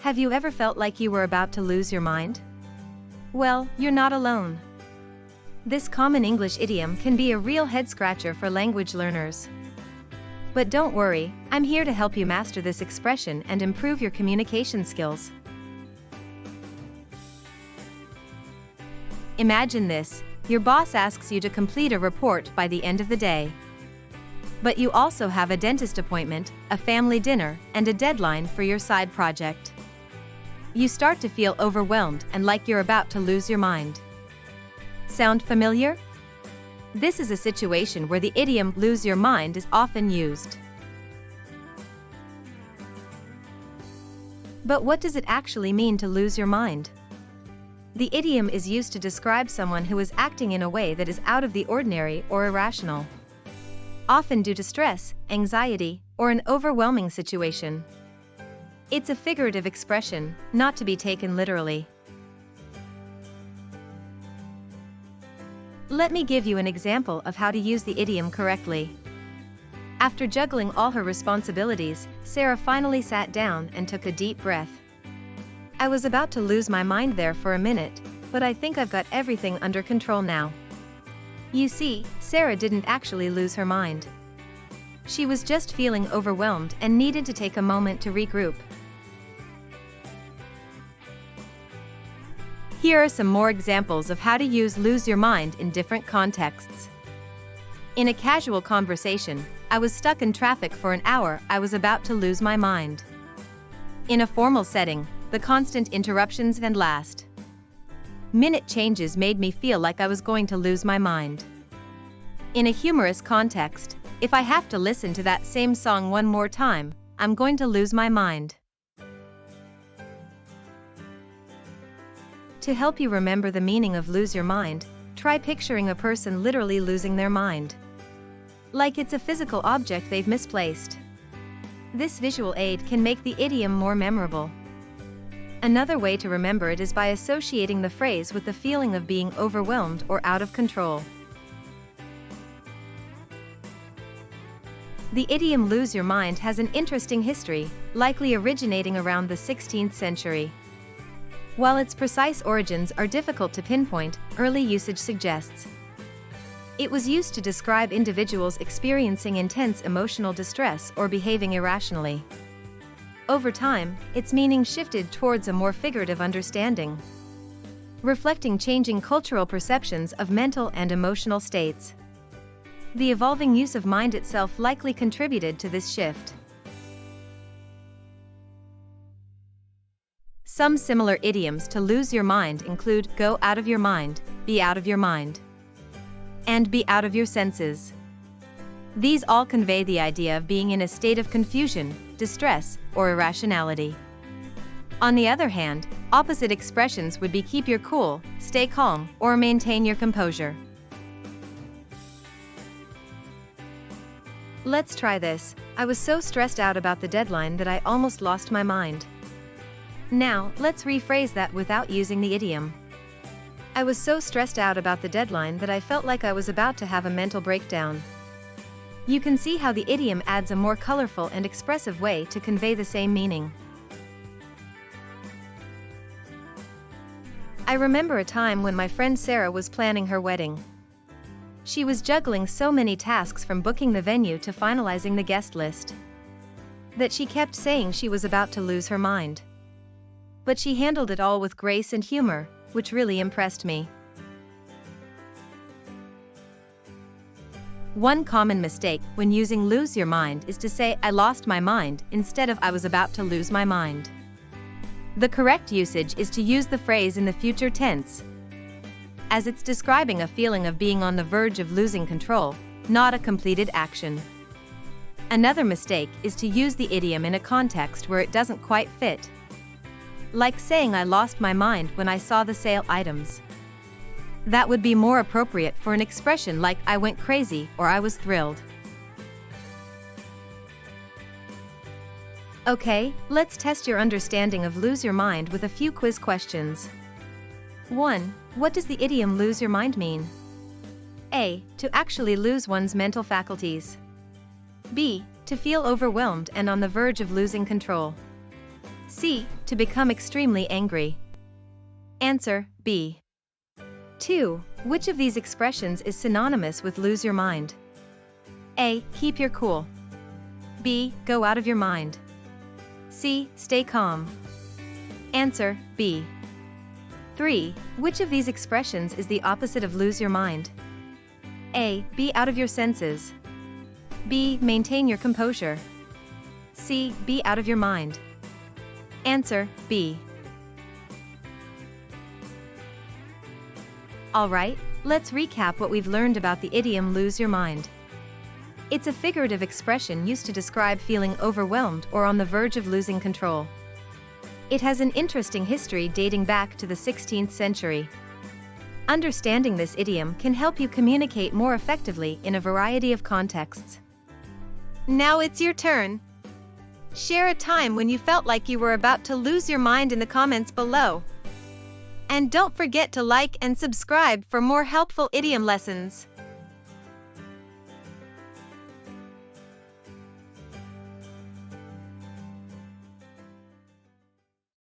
Have you ever felt like you were about to lose your mind? Well, you're not alone. This common English idiom can be a real head-scratcher for language learners. But don't worry, I'm here to help you master this expression and improve your communication skills. Imagine this: your boss asks you to complete a report by the end of the day. But you also have a dentist appointment, a family dinner, and a deadline for your side project. You start to feel overwhelmed and like you're about to lose your mind. Sound familiar? This is a situation where the idiom "lose your mind" is often used. But what does it actually mean to lose your mind? The idiom is used to describe someone who is acting in a way that is out of the ordinary or irrational, often due to stress, anxiety, or an overwhelming situation. It's a figurative expression, not to be taken literally. Let me give you an example of how to use the idiom correctly. After juggling all her responsibilities, Sarah finally sat down and took a deep breath. I was about to lose my mind there for a minute, but I think I've got everything under control now. You see, Sarah didn't actually lose her mind. She was just feeling overwhelmed and needed to take a moment to regroup. Here are some more examples of how to use "lose your mind" in different contexts. In a casual conversation, I was stuck in traffic for an hour, I was about to lose my mind. In a formal setting, the constant interruptions and last-minute changes made me feel like I was going to lose my mind. In a humorous context, if I have to listen to that same song one more time, I'm going to lose my mind. To help you remember the meaning of "lose your mind," try picturing a person literally losing their mind. Like it's a physical object they've misplaced. This visual aid can make the idiom more memorable. Another way to remember it is by associating the phrase with the feeling of being overwhelmed or out of control. The idiom "lose your mind" has an interesting history, likely originating around the 16th century. While its precise origins are difficult to pinpoint, early usage suggests it was used to describe individuals experiencing intense emotional distress or behaving irrationally. Over time, its meaning shifted towards a more figurative understanding, reflecting changing cultural perceptions of mental and emotional states. The evolving use of mind itself likely contributed to this shift. Some similar idioms to "lose your mind" include "go out of your mind," "be out of your mind," and "be out of your senses." These all convey the idea of being in a state of confusion, distress, or irrationality. On the other hand, opposite expressions would be "keep your cool," "stay calm," or "maintain your composure." Let's try this. I was so stressed out about the deadline that I almost lost my mind. Now, let's rephrase that without using the idiom. I was so stressed out about the deadline that I felt like I was about to have a mental breakdown. You can see how the idiom adds a more colorful and expressive way to convey the same meaning. I remember a time when my friend Sarah was planning her wedding. She was juggling so many tasks, from booking the venue to finalizing the guest list, that she kept saying she was about to lose her mind. But she handled it all with grace and humor, which really impressed me. One common mistake when using "lose your mind" is to say "I lost my mind" instead of "I was about to lose my mind." The correct usage is to use the phrase in the future tense, as it's describing a feeling of being on the verge of losing control, not a completed action. Another mistake is to use the idiom in a context where it doesn't quite fit, like saying "I lost my mind when I saw the sale items." That would be more appropriate for an expression like "I went crazy" or "I was thrilled." Okay, let's test your understanding of "lose your mind" with a few quiz questions. 1. What does the idiom "lose your mind" mean? A. To actually lose one's mental faculties. B. To feel overwhelmed and on the verge of losing control. C. To become extremely angry. Answer B. 2. Which of these expressions is synonymous with lose your mind? A. Keep your cool. B. Go out of your mind. C. Stay calm. Answer B. 3. Which of these expressions is the opposite of lose your mind? A. Be out of your senses. B. Maintain your composure. C. Be out of your mind. Answer B. Alright, let's recap what we've learned about the idiom lose your mind. It's a figurative expression used to describe feeling overwhelmed or on the verge of losing control. It has an interesting history dating back to the 16th century. Understanding this idiom can help you communicate more effectively in a variety of contexts. Now it's your turn. Share a time when you felt like you were about to lose your mind in the comments below. And don't forget to like and subscribe for more helpful idiom lessons.